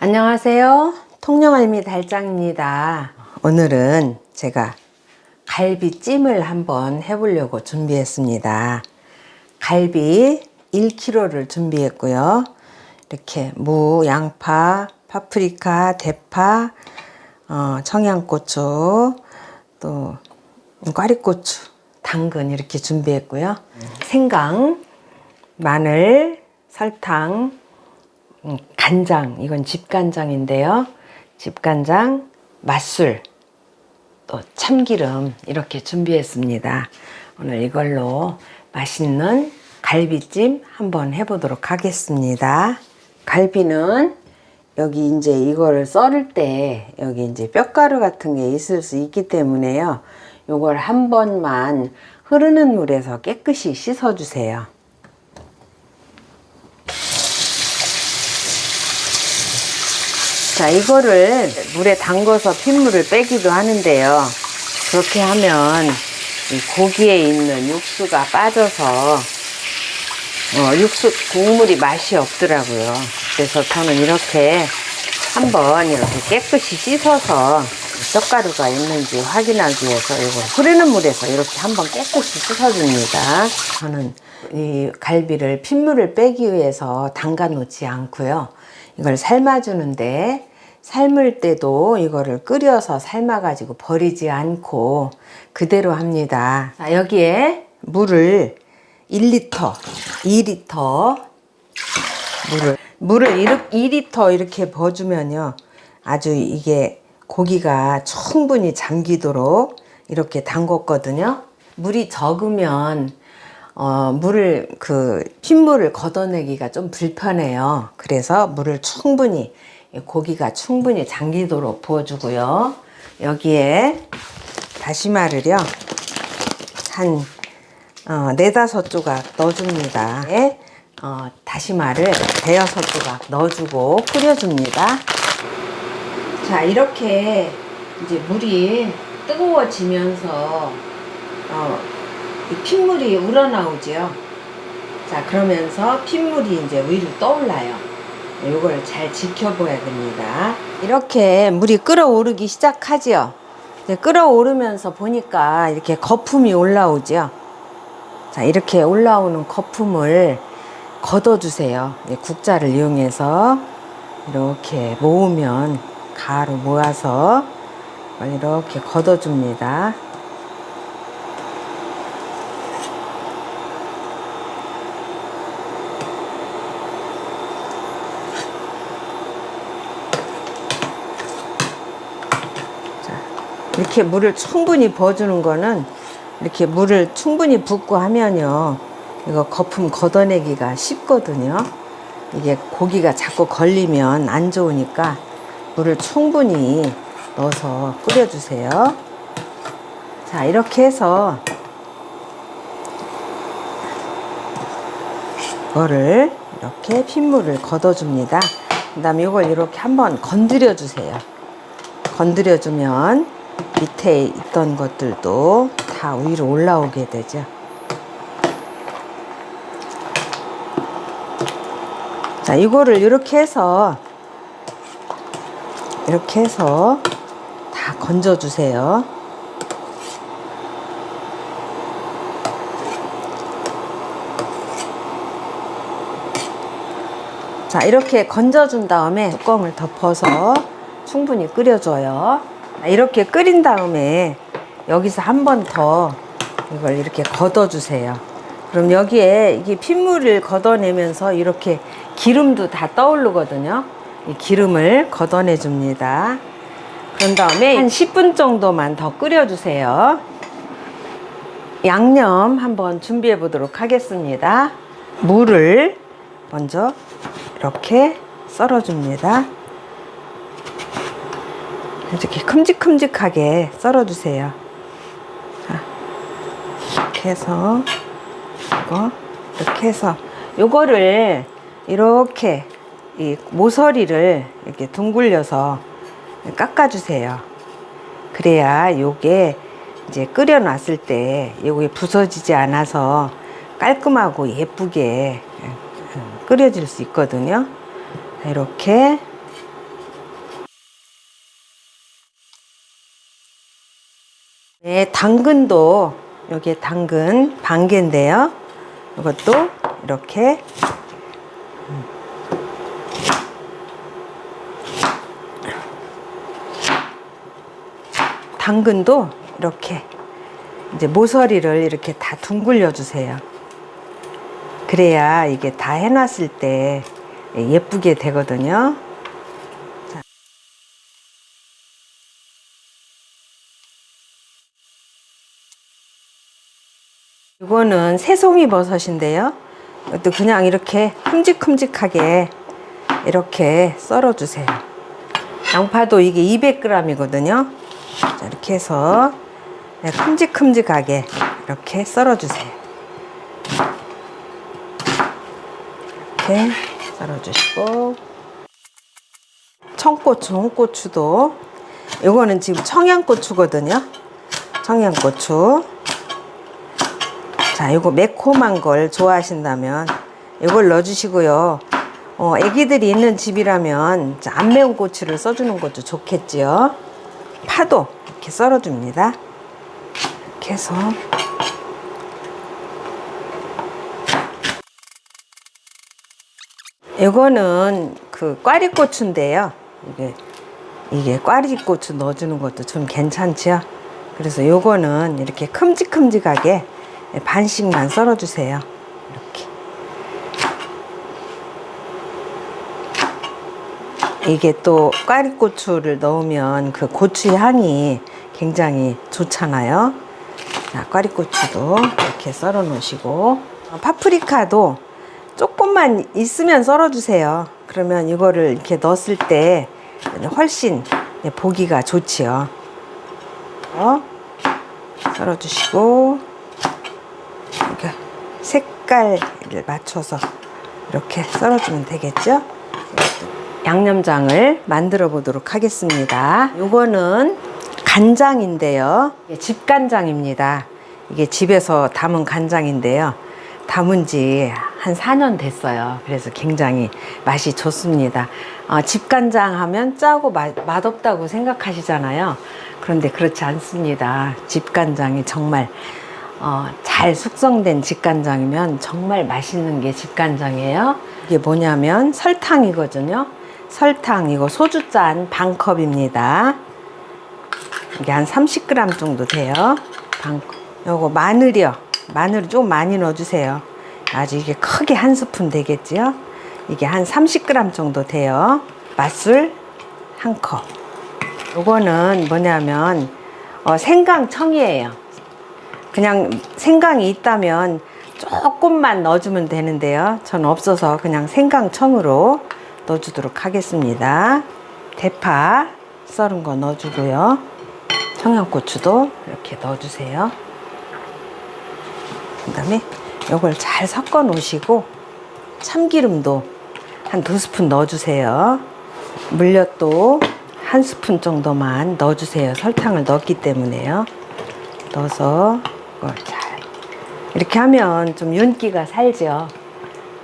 안녕하세요. 통영할미 달짱입니다. 오늘은 제가 갈비찜을 한번 해보려고 준비했습니다. 갈비 1kg를 준비했고요. 이렇게 무, 양파, 파프리카, 대파, 청양고추, 또 꽈리고추, 당근 이렇게 준비했고요. 생강, 마늘, 설탕, 간장, 이건 집간장인데요. 집간장, 맛술, 또 참기름 이렇게 준비했습니다. 오늘 이걸로 맛있는 갈비찜 한번 해보도록 하겠습니다. 갈비는 여기 이제 이거를 썰을 때 여기 이제 뼈가루 같은 게 있을 수 있기 때문에요. 요걸 한 번만 흐르는 물에서 깨끗이 씻어 주세요. 자, 이거를 물에 담궈서 핏물을 빼기도 하는데요. 그렇게 하면 이 고기에 있는 육수가 빠져서 육수 국물이 맛이 없더라고요. 그래서 저는 이렇게 한번 이렇게 깨끗이 씻어서 젓가루가 있는지 확인하기 위해서 이거 흐르는 물에서 이렇게 한번 깨끗이 씻어줍니다. 저는 이 갈비를 핏물을 빼기 위해서 담가 놓지 않고요. 이걸 삶아주는데 삶을 때도 이거를 끓여서 삶아가지고 버리지 않고 그대로 합니다. 자, 여기에 물을 1리터, 2리터 물을 2리터 이렇게 부어주면요. 아주 이게 고기가 충분히 잠기도록 이렇게 담궜거든요. 물이 적으면 핏물을 걷어내기가 좀 불편해요. 그래서 물을 충분히 고기가 충분히 잠기도록 부어주고요. 여기에 다시마를요 한 4-5 조각 넣어줍니다. 다시마를 5 조각 넣어주고 끓여줍니다. 자, 이렇게 이제 물이 뜨거워지면서 이 핏물이 우러나오죠. 자, 그러면서 핏물이 이제 위로 떠올라요. 요걸 잘 지켜봐야 됩니다. 이렇게 물이 끓어오르기 시작하지요. 이제 끓어오르면서 보니까 이렇게 거품이 올라오죠. 자, 이렇게 올라오는 거품을 걷어주세요. 국자를 이용해서 이렇게 모으면 가루 모아서 이렇게 걷어줍니다. 이렇게 물을 충분히 부어주는 거는 이렇게 물을 충분히 붓고 하면요. 이거 거품 걷어내기가 쉽거든요. 이게 고기가 자꾸 걸리면 안 좋으니까 물을 충분히 넣어서 끓여주세요. 자, 이렇게 해서 이거를 이렇게 핏물을 걷어줍니다. 그 다음에 이걸 이렇게 한번 건드려 주세요. 건드려 주면 밑에 있던 것들도 다 위로 올라오게 되죠. 자, 이거를 이렇게 해서 다 건져 주세요. 자, 이렇게 건져 준 다음에 뚜껑을 덮어서 충분히 끓여줘요. 이렇게 끓인 다음에 여기서 한 번 더 이걸 이렇게 걷어주세요. 그럼 여기에 이게 핏물을 걷어내면서 이렇게 기름도 다 떠오르거든요. 이 기름을 걷어내 줍니다. 그런 다음에 한 10분 정도만 더 끓여주세요. 양념 한번 준비해 보도록 하겠습니다. 무를 먼저 이렇게 썰어줍니다. 이렇게 큼직큼직하게 썰어주세요. 자, 이렇게 해서 이렇게 해서 요거를 이렇게 이 모서리를 이렇게 둥글려서 깎아주세요. 그래야 요게 이제 끓여 놨을 때 요게 부서지지 않아서 깔끔하고 예쁘게 끓여질 수 있거든요. 이렇게 네, 당근도 여기에 당근 반 개인데요. 이것도 이렇게 당근도 이렇게 이제 모서리를 이렇게 다 둥글려 주세요. 그래야 이게 다 해놨을 때 예쁘게 되거든요. 자. 이거는 새송이 버섯인데요. 이것도 그냥 이렇게 큼직큼직하게 이렇게 썰어 주세요. 양파도 이게 200g이거든요. 자, 이렇게 해서 큼직큼직하게 이렇게 썰어 주세요. 이렇게 썰어 주시고, 청고추, 홍고추도, 이거는 지금 청양고추거든요. 청양고추. 자, 이거 매콤한 걸 좋아하신다면 이걸 넣어주시고요. 애기들이 있는 집이라면 안 매운 고추를 써주는 것도 좋겠지요. 파도 이렇게 썰어줍니다. 이렇게 해서 이거는 그 꽈리고추인데요. 이게 꽈리고추 넣어주는 것도 좀 괜찮죠. 그래서 요거는 이렇게 큼직큼직하게 반씩만 썰어주세요. 이렇게. 이게 또 꽈리고추를 넣으면 그 고추 향이 굉장히 좋잖아요. 자, 꽈리고추도 이렇게 썰어 놓으시고, 파프리카도 조금만 있으면 썰어 주세요. 그러면 이거를 이렇게 넣었을 때 훨씬 보기가 좋지요. 썰어 주시고, 이렇게 색깔을 맞춰서 이렇게 썰어 주면 되겠죠. 양념장을 만들어 보도록 하겠습니다. 이거는 간장인데요. 집간장입니다. 이게 집에서 담은 간장인데요. 담은 지 한 4년 됐어요. 그래서 굉장히 맛이 좋습니다. 집간장 하면 짜고 맛없다고 생각하시잖아요. 그런데 그렇지 않습니다. 집간장이 정말 잘 숙성된 집간장이면 정말 맛있는 게 집간장이에요. 이게 뭐냐면 설탕이거든요. 설탕, 이거 소주잔 반컵입니다. 이게 한 30g 정도 돼요. 요거 마늘이요. 마늘 좀 많이 넣어주세요. 아주 이게 크게 한 스푼 되겠지요. 이게 한 30g 정도 돼요. 맛술 1컵. 요거는 뭐냐면 생강청이에요. 그냥 생강이 있다면 조금만 넣어주면 되는데요. 전 없어서 그냥 생강청으로 넣어주도록 하겠습니다. 대파 썰은 거 넣어주고요. 청양고추도 이렇게 넣어주세요. 그 다음에 이걸 잘 섞어 놓으시고, 참기름도 한 2스푼 넣어주세요. 물엿도 1스푼 정도만 넣어주세요. 설탕을 넣었기 때문에요. 넣어서 이걸 잘 이렇게 하면 좀 윤기가 살죠.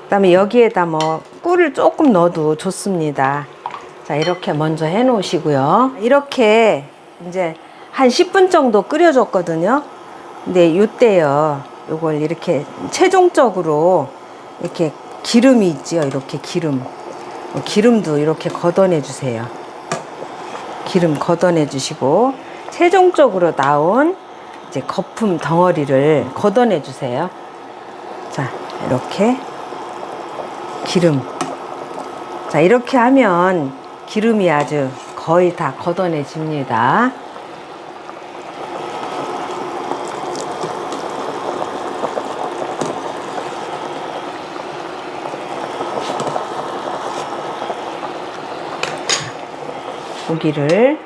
그 다음에 여기에다 뭐 꿀을 조금 넣어도 좋습니다. 자, 이렇게 먼저 해 놓으시고요. 이렇게 이제 한 10분 정도 끓여줬거든요. 근데 이때요, 요걸 이렇게 최종적으로 이렇게 기름이 있지요. 이렇게 기름도 이렇게 걷어내 주세요. 기름 걷어내 주시고, 최종적으로 나온 이제 거품 덩어리를 걷어내 주세요. 자, 이렇게 기름. 자, 이렇게 하면 기름이 아주 거의 다 걷어내집니다. 고기를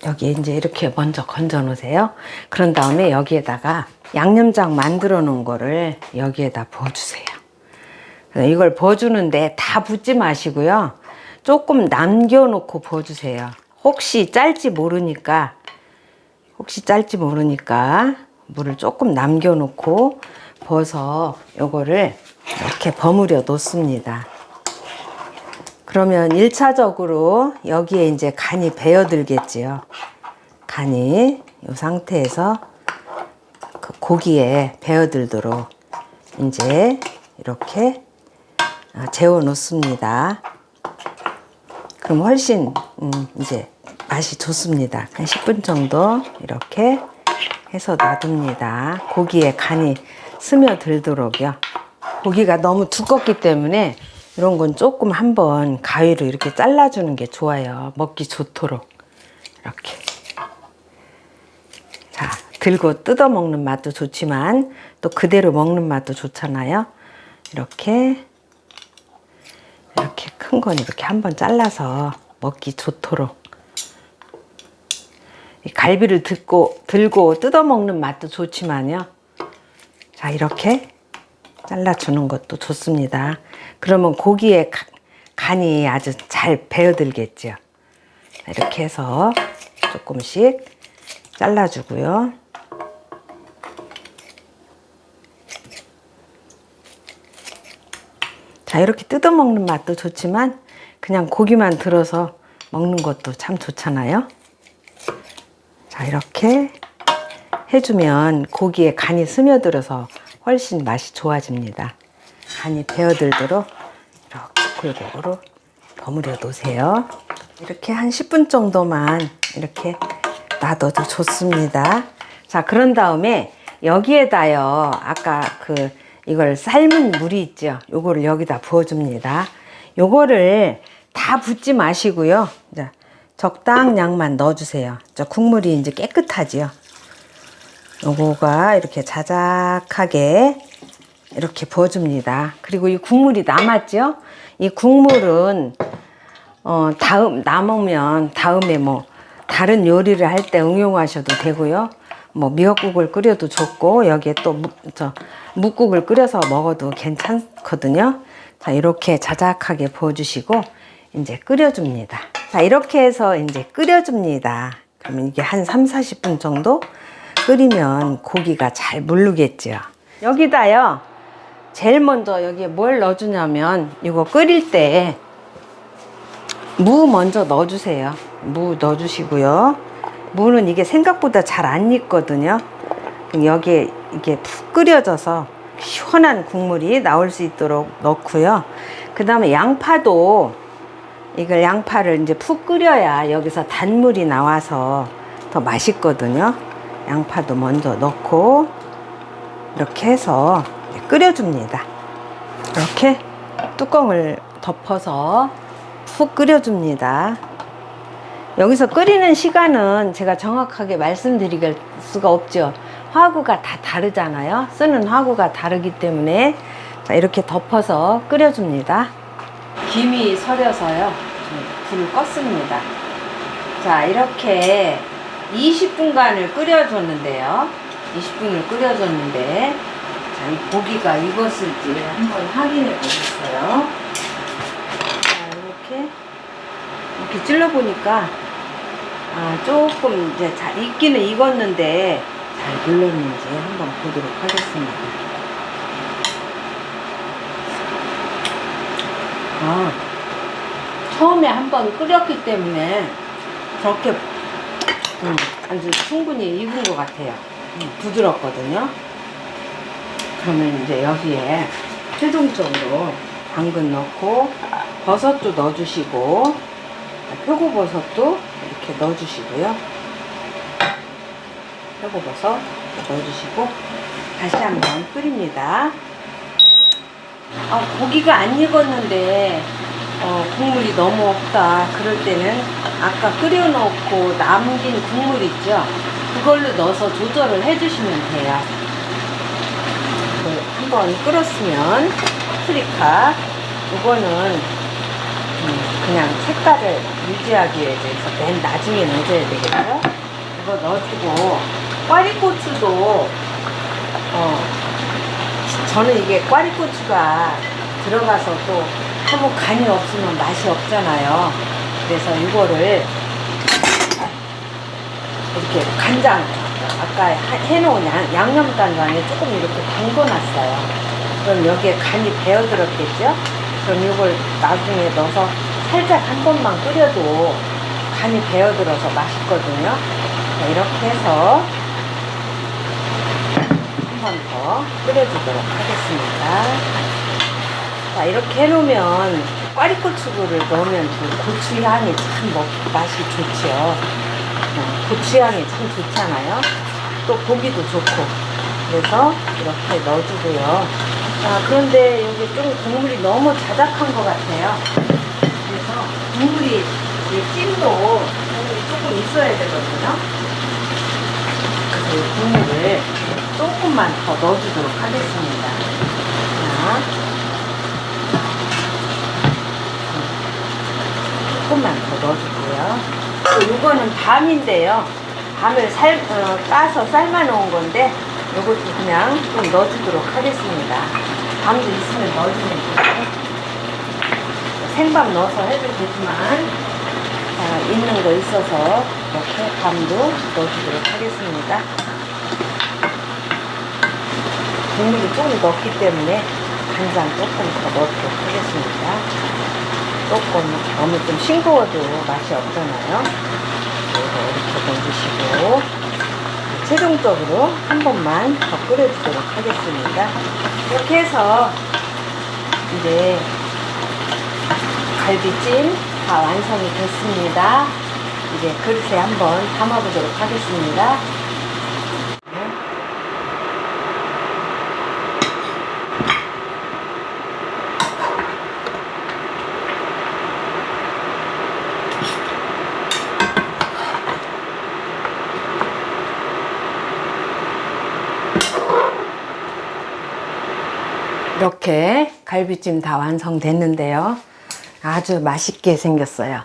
여기 이제 이렇게 먼저 건져 놓으세요. 그런 다음에 여기에다가 양념장 만들어 놓은 거를 여기에다 부어주세요. 이걸 부어주는데 다 붓지 마시고요. 조금 남겨놓고 부어주세요. 혹시 짤지 모르니까 물을 조금 남겨놓고 부어서 요거를 이렇게 버무려 놓습니다. 그러면 1차적으로 여기에 이제 간이 배어들겠지요. 간이 이 상태에서 그 고기에 배어들도록 이제 이렇게 재워 놓습니다. 그럼 훨씬 이제 맛이 좋습니다. 한 10분 정도 이렇게 해서 놔둡니다. 고기에 간이 스며들도록요. 고기가 너무 두껍기 때문에 이런 건 조금 한번 가위로 이렇게 잘라주는 게 좋아요. 먹기 좋도록. 이렇게. 자, 들고 뜯어 먹는 맛도 좋지만 또 그대로 먹는 맛도 좋잖아요. 이렇게 큰 건 이렇게 한번 잘라서 먹기 좋도록. 이 갈비를 들고 뜯어 먹는 맛도 좋지만요. 자, 이렇게 잘라주는 것도 좋습니다. 그러면 고기에 간이 아주 잘 배어들겠죠. 이렇게 해서 조금씩 잘라주고요. 자, 이렇게 뜯어 먹는 맛도 좋지만 그냥 고기만 들어서 먹는 것도 참 좋잖아요. 자, 이렇게 해주면 고기에 간이 스며들어서 훨씬 맛이 좋아집니다. 간이 배어들도록 이렇게 골고루 버무려 놓으세요. 이렇게 한 10분 정도만 이렇게 놔둬도 좋습니다. 자, 그런 다음에 여기에다요, 아까 이걸 삶은 물이 있죠. 요거를 여기다 부어줍니다. 요거를 다 붓지 마시고요. 자, 적당량만 넣어주세요. 저 국물이 이제 깨끗하지요. 요거가 이렇게 자작하게 이렇게 부어줍니다. 그리고 이 국물이 남았죠? 이 국물은 남으면 다음에 뭐 다른 요리를 할 때 응용하셔도 되고요. 뭐 미역국을 끓여도 좋고 여기에 또 묵국을 끓여서 먹어도 괜찮거든요. 자, 이렇게 자작하게 부어주시고 이제 끓여줍니다. 자, 이렇게 해서 이제 끓여줍니다. 그러면 이게 한 30-40분 정도 끓이면 고기가 잘 물르겠죠. 여기다요, 제일 먼저 여기에 뭘 넣어주냐면 이거 끓일 때 무 먼저 넣어주세요. 무 넣어주시고요. 무는 이게 생각보다 잘 안 익거든요. 여기에 이게 푹 끓여져서 시원한 국물이 나올 수 있도록 넣고요. 그 다음에 양파도 양파를 이제 푹 끓여야 여기서 단물이 나와서 더 맛있거든요. 양파도 먼저 넣고 이렇게 해서 끓여줍니다. 이렇게 뚜껑을 덮어서 푹 끓여줍니다. 여기서 끓이는 시간은 제가 정확하게 말씀드릴 수가 없죠. 화구가 다 다르잖아요. 쓰는 화구가 다르기 때문에 자, 이렇게 덮어서 끓여줍니다. 김이 서려서요, 불을 껐습니다. 자, 이렇게 20분간을 끓여줬는데요. 20분을 끓여줬는데, 자, 이 고기가 익었을지 한번 확인해 보겠어요. 자, 이렇게 찔러보니까 조금 이제 잘 익기는 익었는데 잘 물렀는지 한번 보도록 하겠습니다. 처음에 한번 끓였기 때문에 저렇게 아주 충분히 익은 것 같아요. 부드럽거든요. 그러면 이제 여기에 최종적으로 당근 넣고 버섯도 넣어주시고 표고버섯도 이렇게 넣어주시고요. 표고버섯 넣어주시고 다시 한번 끓입니다. 고기가 안 익었는데 국물이 너무 없다 그럴 때는 아까 끓여놓고 남긴 국물 있죠? 그걸로 넣어서 조절을 해주시면 돼요. 한번 끓었으면 파프리카, 이거는 그냥 색깔을 유지하기 위해서 맨 나중에 넣어줘야 되겠죠? 이거 넣어주고 꽈리고추도 저는 이게 꽈리고추가 들어가서 또 너무 간이 없으면 맛이 없잖아요. 그래서 이거를 이렇게 간장, 아까 해놓은 양념간장에 조금 이렇게 담궈놨어요. 그럼 여기에 간이 배어들었겠죠? 그럼 이걸 나중에 넣어서 살짝 한 번만 끓여도 간이 배어들어서 맛있거든요. 자, 이렇게 해서 한 번 더 끓여주도록 하겠습니다. 자, 이렇게 해놓으면 꽈리고추를 넣으면 그 고추 향이 참 맛이 좋지요. 고추 향이 참 좋잖아요. 또 고기도 좋고. 그래서 이렇게 넣어주고요. 그런데 여기 좀 국물이 너무 자작한 것 같아요. 그래서 국물이, 찜도 국물이 조금 있어야 되거든요. 그래서 이 국물을 조금만 더 넣어주도록 하겠습니다. 자, 조금만 더 넣어주고요. 이거는 밤인데요. 밤을 까서 삶아 놓은 건데 이것도 그냥 좀 넣어주도록 하겠습니다. 밤도 있으면 넣어주면 돼요. 생밤 넣어서 해도 되지만 있는 거 있어서 이렇게 밤도 넣어주도록 하겠습니다. 국물을 조금 넣었기 때문에 간장 조금 더 넣도록 하겠습니다. 조금 너무 좀 싱거워도 맛이 없잖아요. 그래서 이렇게 넣어주시고 최종적으로 한 번만 더 끓여주도록 하겠습니다. 이렇게 해서 이제 갈비찜 다 완성이 됐습니다. 이제 그릇에 한번 담아보도록 하겠습니다. 이렇게 갈비찜 다 완성됐는데요. 아주 맛있게 생겼어요.